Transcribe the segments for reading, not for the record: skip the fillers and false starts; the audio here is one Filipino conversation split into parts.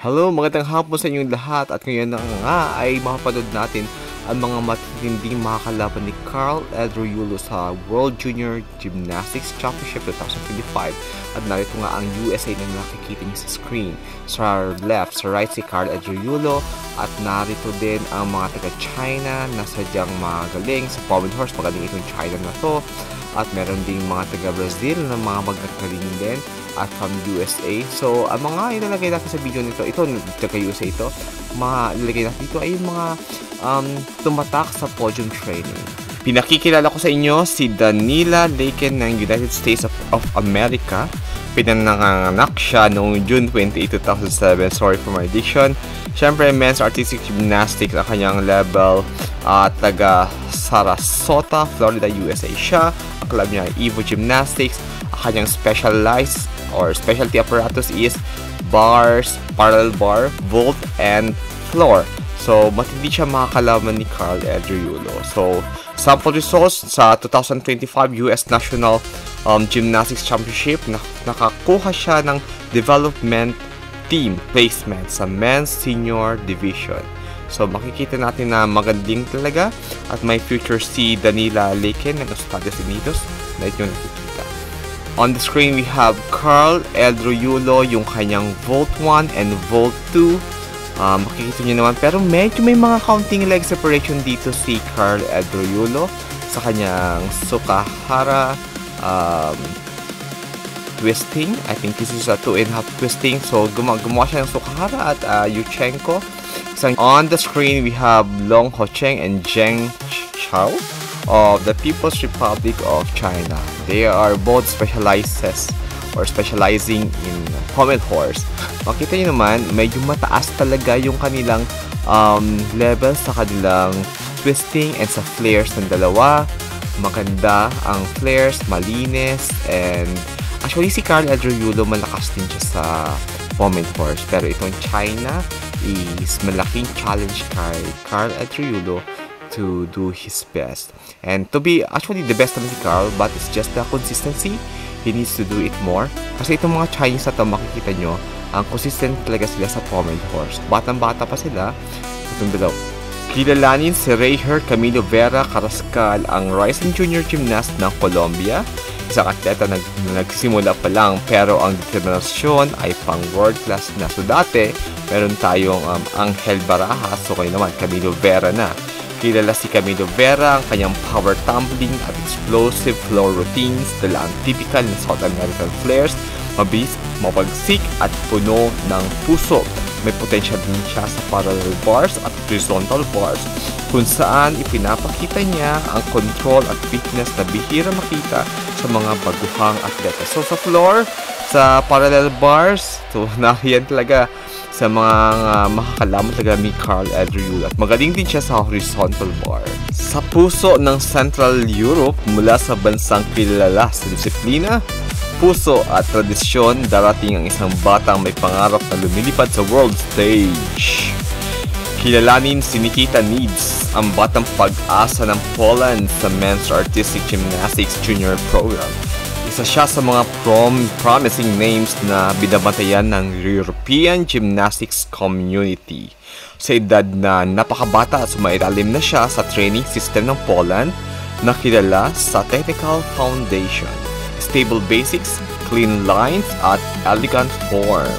Hello, magandang hapon sa inyong lahat at ngayon na nga ay mapapanood natin ang mga matitinding makakalaban ni Carl Edruilo sa World Junior Gymnastics Championship 2025 at narito nga ang USA na nakikita niyo sa screen. Sa left, sa right si Carl Edruilo at narito din ang mga taga-China na sadyang magaling sa pommel horse. Magaling itong China na to at meron ding mga taga-Brazil na mga magagaling din at from USA. So, ang mga ilalagay natin sa video nito, ito, taga-USA ito, mga ilalagay natin dito ay yung mga tumatak sa podium training. Pinakikilala ko sa inyo si Danila Laken ng United States of America. Pinanganak siya noong June 28, 2007. Sorry for my diction. Siyempre, men's artistic gymnastics ang kanyang level. Taga Sarasota, Florida, USA siya. Ang club niya ay Evo Gymnastics. Ang kanyang specialized or specialty apparatus is bars, parallel bar, vault, and floor. So, matindi siya makakalaban ni Carl Edruilo. So, sample results sa 2025 US National Gymnastics Championship, nakakuha siya ng development team placement sa men's senior division. So, makikita natin na magandang talaga at may future si Danila Laken ng Estados Unidos na ito nakikita. On the screen, we have Carl Edruilo, yung kanyang Vault 1 and Vault 2. Makikita nyo naman, pero medyo may mga counting leg separation dito si Carl Edruilo sa kanyang Sukahara twisting. I think this is a 2.5 twisting. So, gumawa siya ng Sukahara at Yuchenko. So, on the screen, we have Long Hocheng and Zheng Chao of the People's Republic of China. They are both specializing in pommel horse. Makita nyo naman, medyo mataas talaga yung kanilang level sa kanilang twisting and sa flares ng dalawa. Maganda ang flares, malinis, and actually si Carl Edruilo malakas din siya sa pommel horse. Pero itong China is malaking challenge kay Carl Edruilo to do his best. And to be actually the best naman si Carl, but it's just the consistency. He needs to do it more. Kasi itong mga Chinese na ito, makikita nyo, ang consistent talaga sila sa pommel horse. Batang-bata pa sila. Itong dalaw. Kilalanin si Reyher Camilo Vera Carrascal, ang rising junior gymnast ng Colombia. Isang atleta na nagsisimula pa lang, pero ang determinasyon ay pang world class na. So dati, meron tayong Angel Barajas, so kayo naman, Camilo Vera na. Kilala si Camilo Vera, ang kanyang power tumbling at explosive floor routines, dala ang typical na South American flares, mabilis, mapagsik at puno ng puso. May potential din siya sa parallel bars at horizontal bars, kung saan ipinapakita niya ang control at fitness na bihira makita sa mga baguhang atleta. So sa floor, sa parallel bars, so nahiyan talaga sa mga makakalaman talaga ni Carl Edruilo at magaling din siya sa horizontal bar. Sa puso ng Central Europe, mula sa bansang kilala sa disiplina, puso at tradisyon, darating ang isang batang may pangarap na lumilipad sa world stage. Kilalanin si Nikita Nids, ang batang pag-asa ng Poland sa Men's Artistic Gymnastics Junior Program. Isa siya sa mga promising names na binabantayan ng European gymnastics community. Sa edad na napakabata, sumailalim na siya sa training system ng Poland na kilala sa technical foundation, stable basics, clean lines, at elegant form.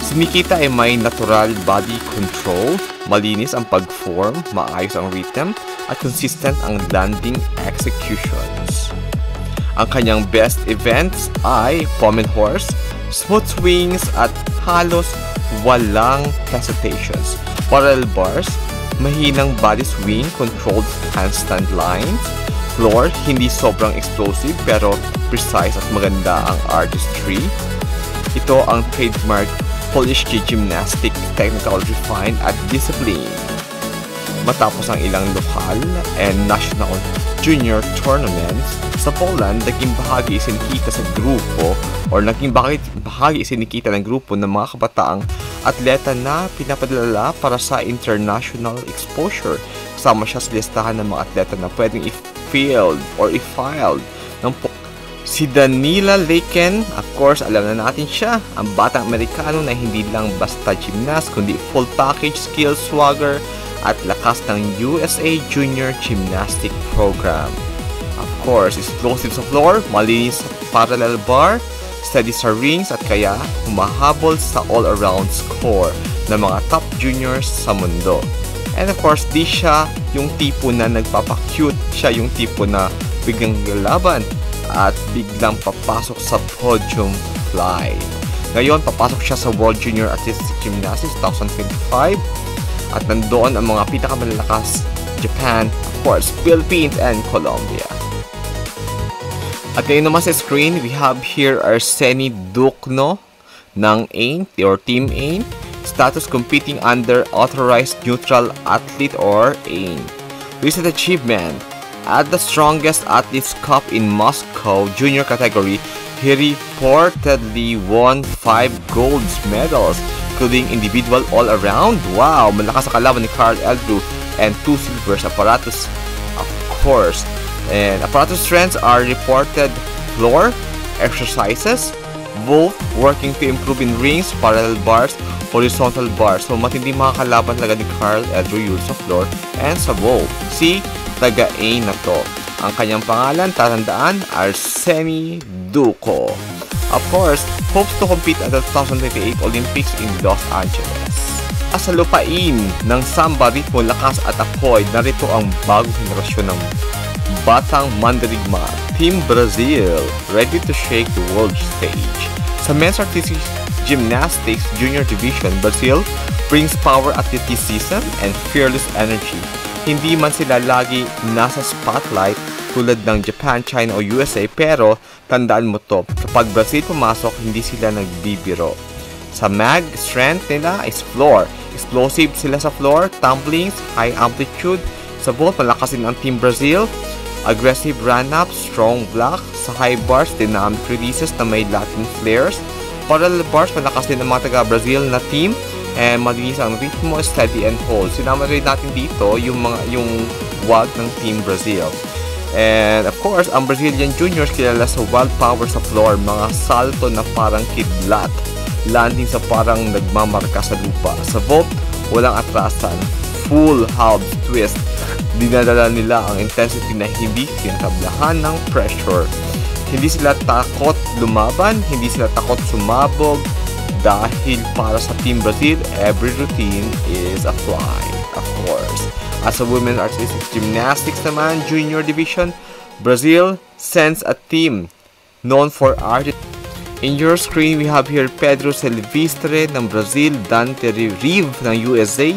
Si Nikita ay may natural body control, malinis ang pag-form, maayos ang rhythm, at consistent ang landing executions. Ang kanyang best events ay pommel horse, smooth swings, at halos walang hesitations. Parallel bars, mahinang body swing, controlled handstand lines. Floor, hindi sobrang explosive pero precise at maganda ang artistry. Ito ang trademark Polish gymnastic, technical, refined at discipline. Matapos ang ilang lokal and national junior tournaments, sa Poland, naging bahagi isinikita sa grupo ng mga kabataang atleta na pinapadala para sa international exposure. Kasama siya sa listahan ng mga atleta na pwedeng i-filed ng Si Danila Laken, of course, alam na natin siya. Ang batang Amerikano na hindi lang basta gymnast, kundi full package skill, swagger, at lakas ng USA Junior Gymnastic Program. Of course, explosive sa floor, malinis sa parallel bar, steady sa rings, at kaya humahabol sa all-around score ng mga top juniors sa mundo. And of course, di siya yung tipo na nagpapakute, siya yung tipo na biglang lalaban at biglang papasok sa podium fly. Ngayon, papasok siya sa World Junior Artistic Gymnastics 2025 at nandoon ang mga pinakamalalakas, Japan, of course, Philippines, and Colombia. At ngayon naman sa screen, we have here Arseny Dukno ng AIM or Team AIM, status competing under Authorized Neutral Athlete or AIM. Recent achievement: at the Strongest Athletes Cup in Moscow junior category, he reportedly won 5 gold medals, including individual all-around. Wow! Malakas sa kalaban ni Carl Eldrew, and 2 silvers. Apparatus, of course. And apparatus strengths are reported floor exercises, both working to improve in rings, parallel bars, horizontal bars. So matindi mga kalaban talaga ni Carl Eldrew sa floor and sa vault. See? Taga-A na to. Ang kanyang pangalan, tatandaan, Arseny Duco. Of course, hopes to compete at the 2028 Olympics in Los Angeles. Sa lupain ng samba, ritmo, lakas at apoy, narito ang bagong henerasyon ng batang mandirigma, Team Brazil, ready to shake the world stage. Sa men's artistic gymnastics junior division, Brazil brings power, athleticism, and fearless energy. Hindi man sila lagi nasa spotlight tulad ng Japan, China o USA, pero tandaan mo to, kapag Brazil pumasok, hindi sila nagbibiro. Sa mag, strength nila is floor. Explosive sila sa floor, tumblings, high amplitude. Sa vault, malakas din ang Team Brazil. Aggressive run-up, strong block. Sa high bars, dynamic releases na may Latin flares. Parallel bars, malakas din ang mga taga-Brazil na team. And malinis ang ritmo, steady and hold. Sinama rin natin dito yung wag ng Team Brazil. And of course, ang Brazilian juniors kilala sa wild power sa floor, mga salto na parang kidlat, landing sa parang nagmamarka sa lupa. Sa vault, walang atrasan, full halves twist. Dinadala nila ang intensity na hindi tinatablahan ng pressure. Hindi sila takot lumaban, hindi sila takot sumabog. Dahil para sa Team Brazil, every routine is a fly, of course. As a women's artistic gymnastics naman, junior division, Brazil sends a team known for art. In your screen, we have here Pedro Silvestre ng Brazil, Dante Rive ng USA,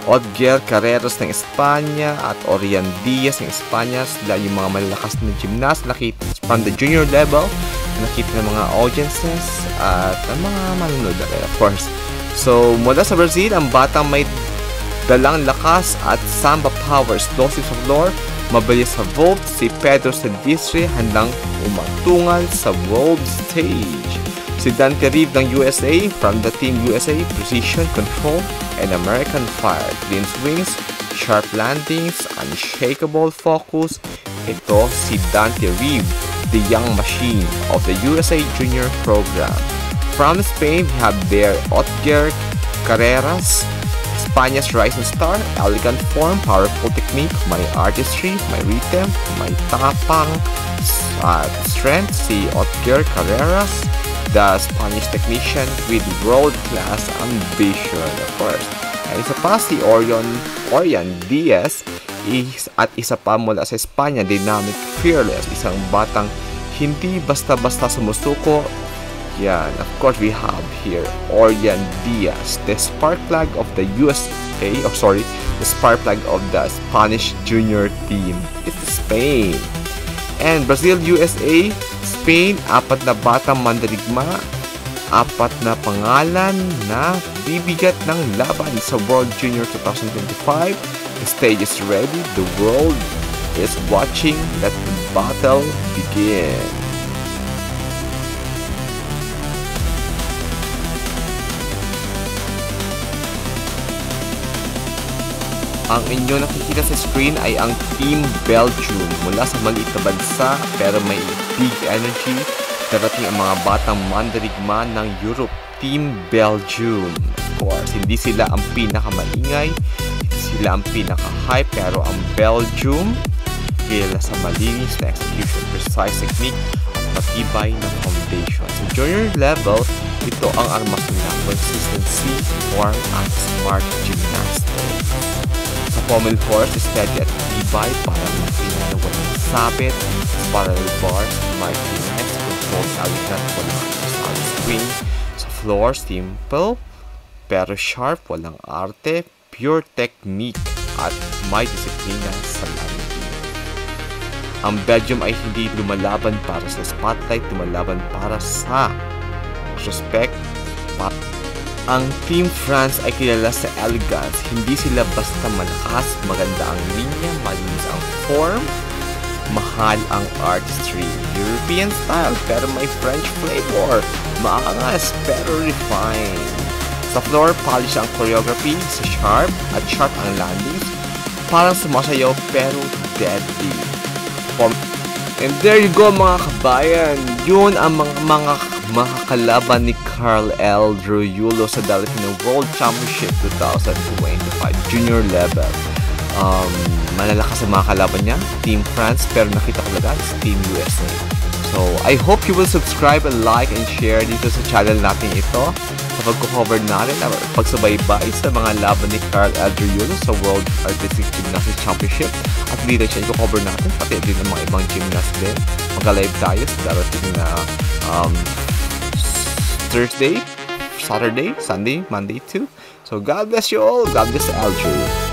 Otger Carreras ng Espanya, at Orion Diaz ng Espanya. Sila yung mga malalakas na gymnast, nakita from the junior level, nakita ng mga audiences at ang mga manunod, of course. So, mula sa Brazil, ang batang may dalang lakas at samba power, explosive sa floor, mabilis sa vault, si Pedro Silvestre handang umatungal sa world stage. Si Dante Rive ng USA, from the Team USA, precision, control, and American fire, clean swings, sharp landings, unshakable focus. Ito si Dante Rive, the young machine of the USA Junior program. From Spain, we have there Otger Carreras, España's rising star, elegant form, powerful technique, may artistry, may rhythm, may tapang, strength. Si Otger Carreras, the Spanish technician with world-class ambition, of course. And isa pa si Orion Diaz, at isa pa mula sa Espanya, dynamic, fearless, isang batang hindi basta-basta sumusuko. Yan, of course, we have here Orion Diaz, the spark plug of the USA, the spark plug of the Spanish junior team. It's Spain. And Brazil, USA, Spain, 4 na batang mandirigma, 4 na pangalan na bibigat ng laban sa World Junior 2025. The stage is ready, the world is watching, let the battle begin. Ang inyo nakikita sa screen ay ang Team Belgium mula sa maliit na bansa pero may big energy. Darating ang mga batang mandirigma ng Europe, Team Belgium. Of course, hindi sila ang pinakamaingay, hindi sila ang pinaka-hype, pero ang Belgium kilala sa malinis na execution, precise technique at matibay na foundation. Sa junior level, ito ang armas nila: consistency, form at smart gymnastics. Sa pommel horse, steady at tibay, parang na walang sabit, parallel bars, smart finesse, controlled elegant, walang solid swing. Sa floor, simple, pero sharp, walang arte, pure technique, at may disiplina sa landing. Ang Belgium ay hindi lumalaban para sa spotlight, lumalaban para sa respect. Ang Team France ay kilala sa elegance. Hindi sila basta malakas, maganda ang linya, malinis ang form, mahal ang artistry. European style pero may French flavor. Maangas pero refined. Sa floor, polish ang choreography, sa sharp at sharp ang landings. Parang sumasayaw pero deadly. And there you go mga kabayan. Yun ang mga kalaban ni Carl L. Druyulo sa darating ng World Championship 2025 junior level. Malalakas ang mga kalaban niya, Team France, pero nakita ko talaga sa Team USA. So, I hope you will subscribe and like and share dito sa channel natin ito sa pagko-cover natin, pagsubaybay sa mga laban ni Carl L. Druyulo sa World Artistic Gymnastics Championship. At dito siya i-cover natin, pati din ng mga ibang gymnast din. Mag-live tayo sa darating na Thursday, Saturday, Sunday, Monday too. So God bless you all. God bless L. Druyulo.